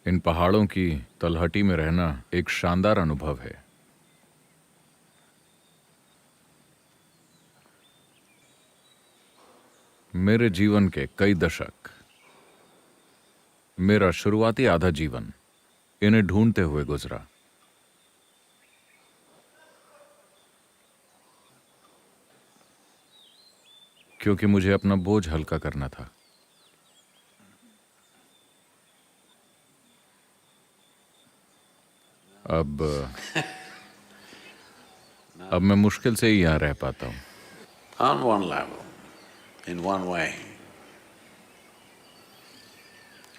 इन पहाड़ों की तलहटी में रहना एक शानदार अनुभव है। मेरे जीवन के कई दशक, मेरा शुरुआती आधा जीवन इन्हें ढूंढते हुए गुजरा। क्योंकि मुझे अपना बोझ हल्का करना था। अब मैं मुश्किल से ही यहां रह पाता हूं। On one level, in one way,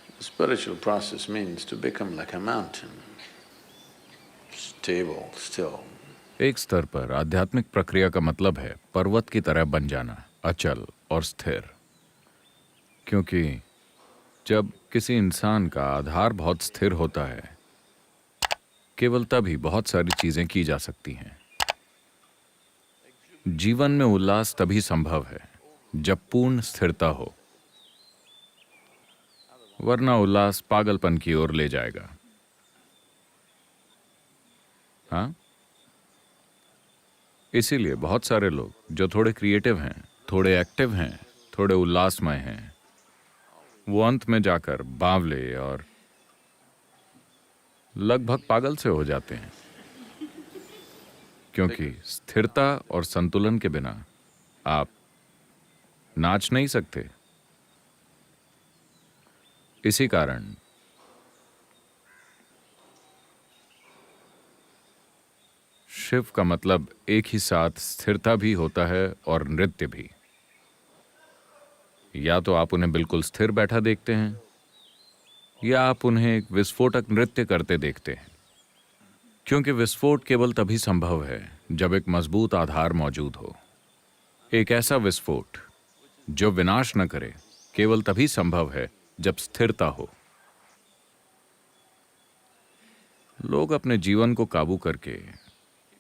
the spiritual process means to become like a mountain, stable, still. एक स्तर पर आध्यात्मिक प्रक्रिया का मतलब है पर्वत की तरह बन जाना, अचल और स्थिर। क्योंकि जब किसी इंसान का आधार बहुत स्थिर होता है, केवल तभी बहुत सारी चीजें की जा सकती हैं। जीवन में उल्लास तभी संभव है जब पूर्ण स्थिरता हो, वरना उल्लास पागलपन की ओर ले जाएगा। हाँ, इसीलिए बहुत सारे लोग जो थोड़े क्रिएटिव हैं, थोड़े एक्टिव हैं, थोड़े उल्लासमय हैं, वो अंत में जाकर बावले और लगभग पागल से हो जाते हैं। क्योंकि स्थिरता और संतुलन के बिना आप नाच नहीं सकते। इसी कारण शिव का मतलब एक ही साथ स्थिरता भी होता है और नृत्य भी। या तो आप उन्हें बिल्कुल स्थिर बैठा देखते हैं, या आप उन्हें एक विस्फोटक नृत्य करते देखते हैं। क्योंकि विस्फोट केवल तभी संभव है जब एक मजबूत आधार मौजूद हो। एक ऐसा विस्फोट जो विनाश न करे केवल तभी संभव है जब स्थिरता हो। लोग अपने जीवन को काबू करके,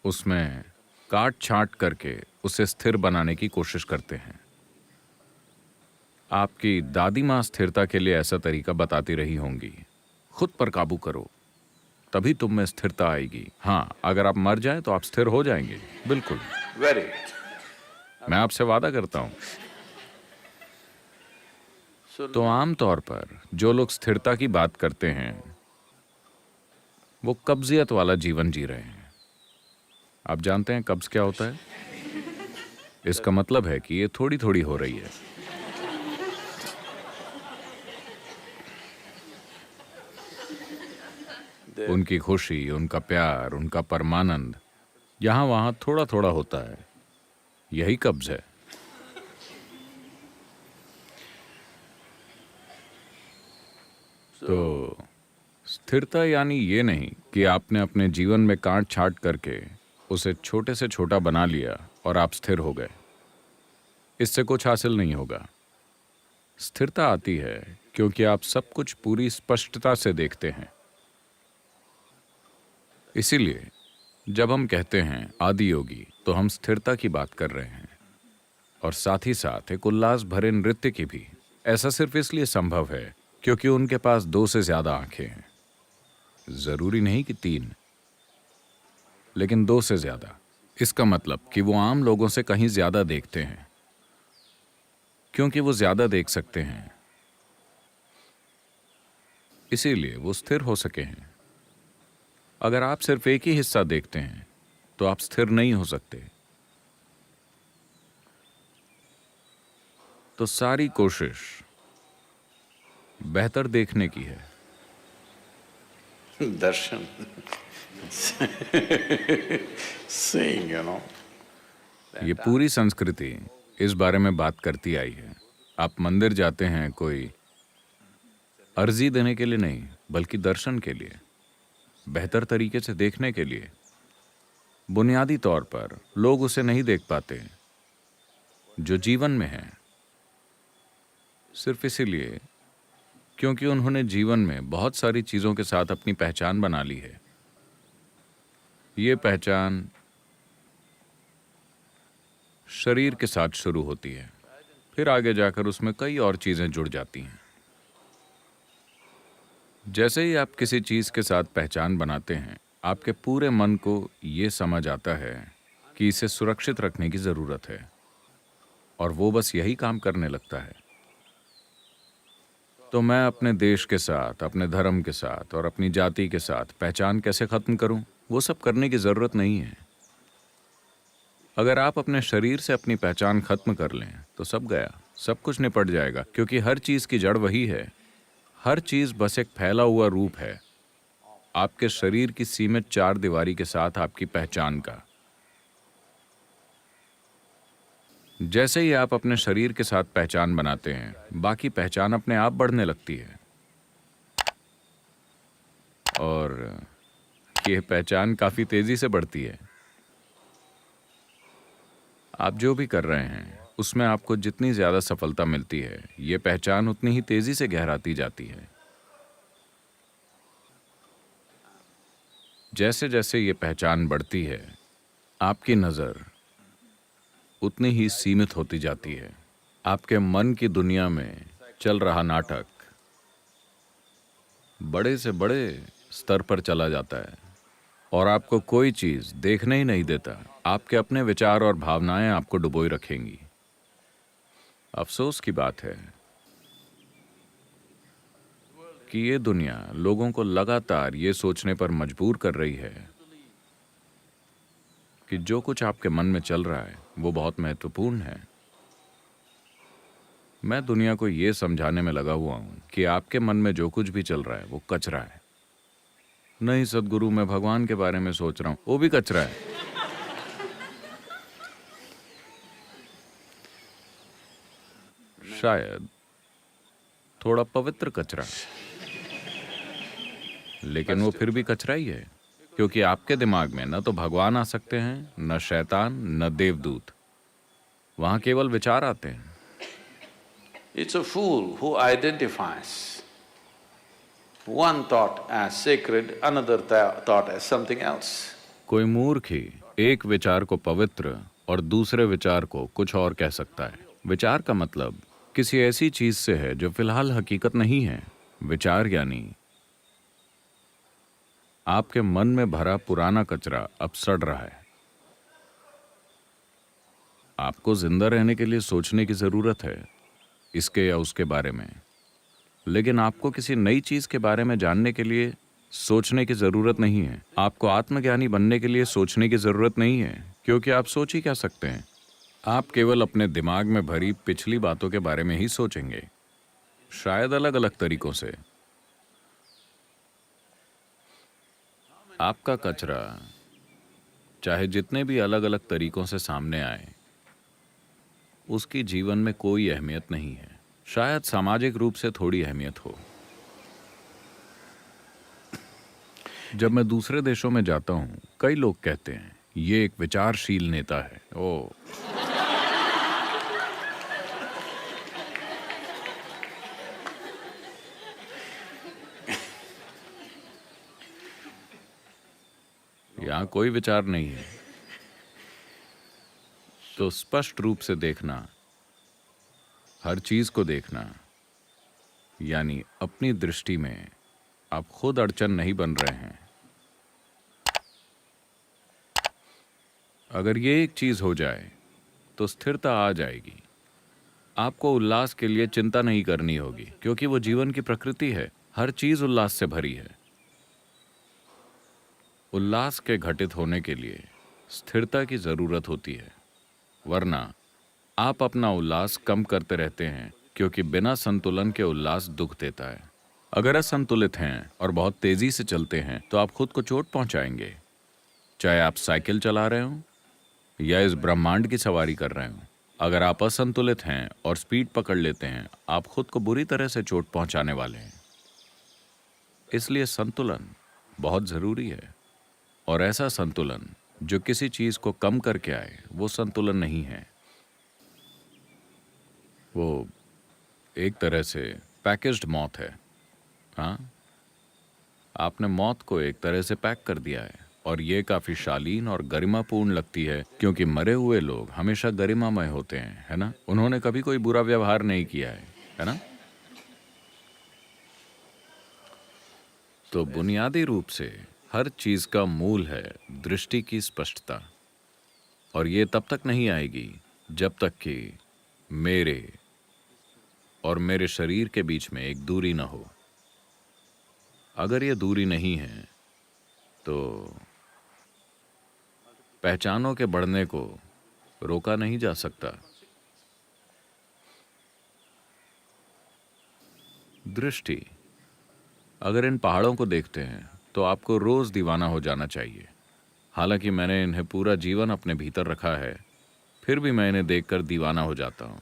उसमें काट छांट करके उसे स्थिर बनाने की कोशिश करते हैं। आपकी दादी माँ स्थिरता के लिए ऐसा तरीका बताती रही होंगी, खुद पर काबू करो तभी तुम में स्थिरता आएगी। हाँ, अगर आप मर जाएं तो आप स्थिर हो जाएंगे, बिल्कुल। Very. मैं आपसे वादा करता हूं। तो आमतौर पर जो लोग स्थिरता की बात करते हैं वो कब्जियत वाला जीवन जी रहे हैं। आप जानते हैं कब्ज क्या होता है? इसका मतलब है कि ये थोड़ी थोड़ी हो रही है। उनकी खुशी, उनका प्यार, उनका परमानंद यहां वहां थोड़ा थोड़ा होता है। यही कब्ज है। तो स्थिरता यानी ये नहीं कि आपने अपने जीवन में काट छांट करके उसे छोटे से छोटा बना लिया और आप स्थिर हो गए। इससे कुछ हासिल नहीं होगा। स्थिरता आती है क्योंकि आप सब कुछ पूरी स्पष्टता से देखते हैं। इसीलिए जब हम कहते हैं आदि योगी, तो हम स्थिरता की बात कर रहे हैं, और साथ ही साथ एक उल्लास भरे नृत्य की भी। ऐसा सिर्फ इसलिए संभव है क्योंकि उनके पास 2 से ज्यादा आंखें हैं। जरूरी नहीं कि 3, लेकिन 2 से ज्यादा। इसका मतलब कि वो आम लोगों से कहीं ज्यादा देखते हैं। क्योंकि वो ज्यादा देख सकते हैं, इसीलिए वो स्थिर हो सके हैं। अगर आप सिर्फ एक ही हिस्सा देखते हैं तो आप स्थिर नहीं हो सकते। तो सारी कोशिश बेहतर देखने की है। Darshan. Seeing, you know. ये पूरी संस्कृति इस बारे में बात करती आई है। आप मंदिर जाते हैं कोई अर्जी देने के लिए नहीं, बल्कि दर्शन के लिए, बेहतर तरीके से देखने के लिए। बुनियादी तौर पर लोग उसे नहीं देख पाते जो जीवन में है, सिर्फ इसीलिए क्योंकि उन्होंने जीवन में बहुत सारी चीजों के साथ अपनी पहचान बना ली है। ये पहचान शरीर के साथ शुरू होती है, फिर आगे जाकर उसमें कई और चीजें जुड़ जाती हैं। जैसे ही आप किसी चीज के साथ पहचान बनाते हैं, आपके पूरे मन को ये समझ आता है कि इसे सुरक्षित रखने की जरूरत है, और वो बस यही काम करने लगता है। तो मैं अपने देश के साथ, अपने धर्म के साथ और अपनी जाति के साथ पहचान कैसे खत्म करूं? वो सब करने की जरूरत नहीं है। अगर आप अपने शरीर से अपनी पहचान खत्म कर लें तो सब गया, सब कुछ निपट जाएगा, क्योंकि हर चीज की जड़ वही है। हर चीज बस एक फैला हुआ रूप है आपके शरीर की सीमित चार दीवारी के साथ आपकी पहचान का। जैसे ही आप अपने शरीर के साथ पहचान बनाते हैं, बाकी पहचान अपने आप बढ़ने लगती है। और ये पहचान काफी तेजी से बढ़ती है। आप जो भी कर रहे हैं उसमें आपको जितनी ज्यादा सफलता मिलती है, ये पहचान उतनी ही तेजी से गहराती जाती है। जैसे जैसे ये पहचान बढ़ती है, आपकी नजर उतनी ही सीमित होती जाती है। आपके मन की दुनिया में चल रहा नाटक बड़े से बड़े स्तर पर चला जाता है और आपको कोई चीज देखने ही नहीं देता। आपके अपने विचार और भावनाएं आपको डुबोए रखेंगी। अफसोस की बात है कि ये दुनिया लोगों को लगातार ये सोचने पर मजबूर कर रही है कि जो कुछ आपके मन में चल रहा है वो बहुत महत्वपूर्ण है। मैं दुनिया को ये समझाने में लगा हुआ हूं कि आपके मन में जो कुछ भी चल रहा है वो कचरा है। नहीं सदगुरु, मैं भगवान के बारे में सोच रहा हूं, वो भी कचरा है। शायद थोड़ा पवित्र कचरा, लेकिन वो फिर भी कचरा ही है, क्योंकि आपके दिमाग में न तो भगवान आ सकते हैं, न शैतान, न देवदूत। वहां केवल विचार आते हैं। It's a fool who identifies one thought as sacred, another thought as something else. कोई मूर्ख ही एक विचार को पवित्र और दूसरे विचार को कुछ और कह सकता है। विचार का मतलब किसी ऐसी चीज से है जो फिलहाल हकीकत नहीं है। विचार यानी आपके मन में भरा पुराना कचरा अब सड़ रहा है। आपको जिंदा रहने के लिए सोचने की जरूरत है, इसके या उसके बारे में, लेकिन आपको किसी नई चीज के बारे में जानने के लिए सोचने की जरूरत नहीं है। आपको आत्मज्ञानी बनने के लिए सोचने की जरूरत नहीं है, क्योंकि आप सोच ही क्या सकते हैं। आप केवल अपने दिमाग में भरी पिछली बातों के बारे में ही सोचेंगे, शायद अलग अलग तरीकों से। आपका कचरा चाहे जितने भी अलग अलग तरीकों से सामने आए, उसकी जीवन में कोई अहमियत नहीं है। शायद सामाजिक रूप से थोड़ी अहमियत हो। जब मैं दूसरे देशों में जाता हूं, कई लोग कहते हैं ये एक विचारशील नेता है। ओ, यहां कोई विचार नहीं है। तो स्पष्ट रूप से देखना, हर चीज को देखना, यानी अपनी दृष्टि में आप खुद अड़चन नहीं बन रहे हैं। अगर ये एक चीज हो जाए तो स्थिरता आ जाएगी। आपको उल्लास के लिए चिंता नहीं करनी होगी, क्योंकि वो जीवन की प्रकृति है। हर चीज उल्लास से भरी है। उल्लास के घटित होने के लिए स्थिरता की जरूरत होती है, वरना आप अपना उल्लास कम करते रहते हैं, क्योंकि बिना संतुलन के उल्लास दुख देता है। अगर असंतुलित हैं और बहुत तेजी से चलते हैं तो आप खुद को चोट पहुंचाएंगे, चाहे आप साइकिल चला रहे हो या इस ब्रह्मांड की सवारी कर रहे हो। अगर आप असंतुलित हैं और स्पीड पकड़ लेते हैं, आप खुद को बुरी तरह से चोट पहुंचाने वाले हैं। इसलिए संतुलन बहुत जरूरी है, और ऐसा संतुलन जो किसी चीज को कम करके आए, वो संतुलन नहीं है। वो एक तरह से पैकेज्ड मौत है। हाँ, आपने मौत को एक तरह से पैक कर दिया है और ये काफी शालीन और गरिमापूर्ण लगती है क्योंकि मरे हुए लोग हमेशा गरिमामय होते हैं, है ना? उन्होंने कभी कोई बुरा व्यवहार नहीं किया है ना? तो बुनियादी रूप से हर चीज का मूल है दृष्टि की स्पष्टता, और ये तब तक नहीं आएगी जब तक कि मेरे और मेरे शरीर के बीच में एक दूरी न हो। अगर ये दूरी नहीं है तो पहचानों के बढ़ने को रोका नहीं जा सकता। दृष्टि, अगर इन पहाड़ों को देखते हैं तो आपको रोज दीवाना हो जाना चाहिए। हालांकि मैंने इन्हें पूरा जीवन अपने भीतर रखा है, फिर भी मैं इन्हें देखकर दीवाना हो जाता हूं।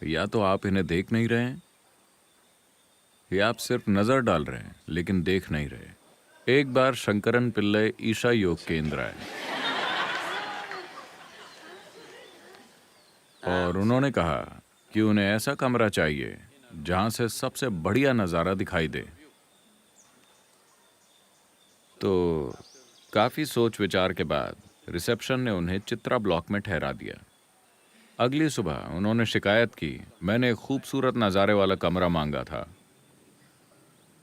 या तो आप इन्हें देख नहीं रहे हैं या आप सिर्फ नजर डाल रहे हैं लेकिन देख नहीं रहे। एक बार शंकरन पिल्लई ईशा योग केंद्र आए और उन्होंने कहा कि उन्हें ऐसा कमरा चाहिए जहां से सबसे बढ़िया नजारा दिखाई दे। तो काफी सोच विचार के बाद रिसेप्शन ने उन्हें चित्रा ब्लॉक में ठहरा दिया। अगली सुबह उन्होंने शिकायत की, मैंने एक खूबसूरत नजारे वाला कमरा मांगा था,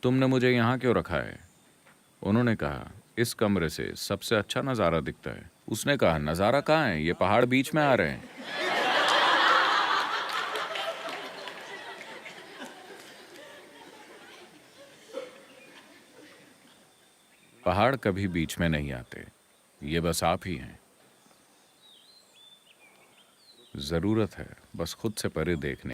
तुमने मुझे यहाँ क्यों रखा है? उन्होंने कहा, इस कमरे से सबसे अच्छा नजारा दिखता है। उसने कहा, नजारा कहाँ है? ये पहाड़ बीच में आ रहे हैं। पहाड़ कभी बीच में नहीं आते, ये बस आप ही हैं। जरूरत है बस खुद से परे देखने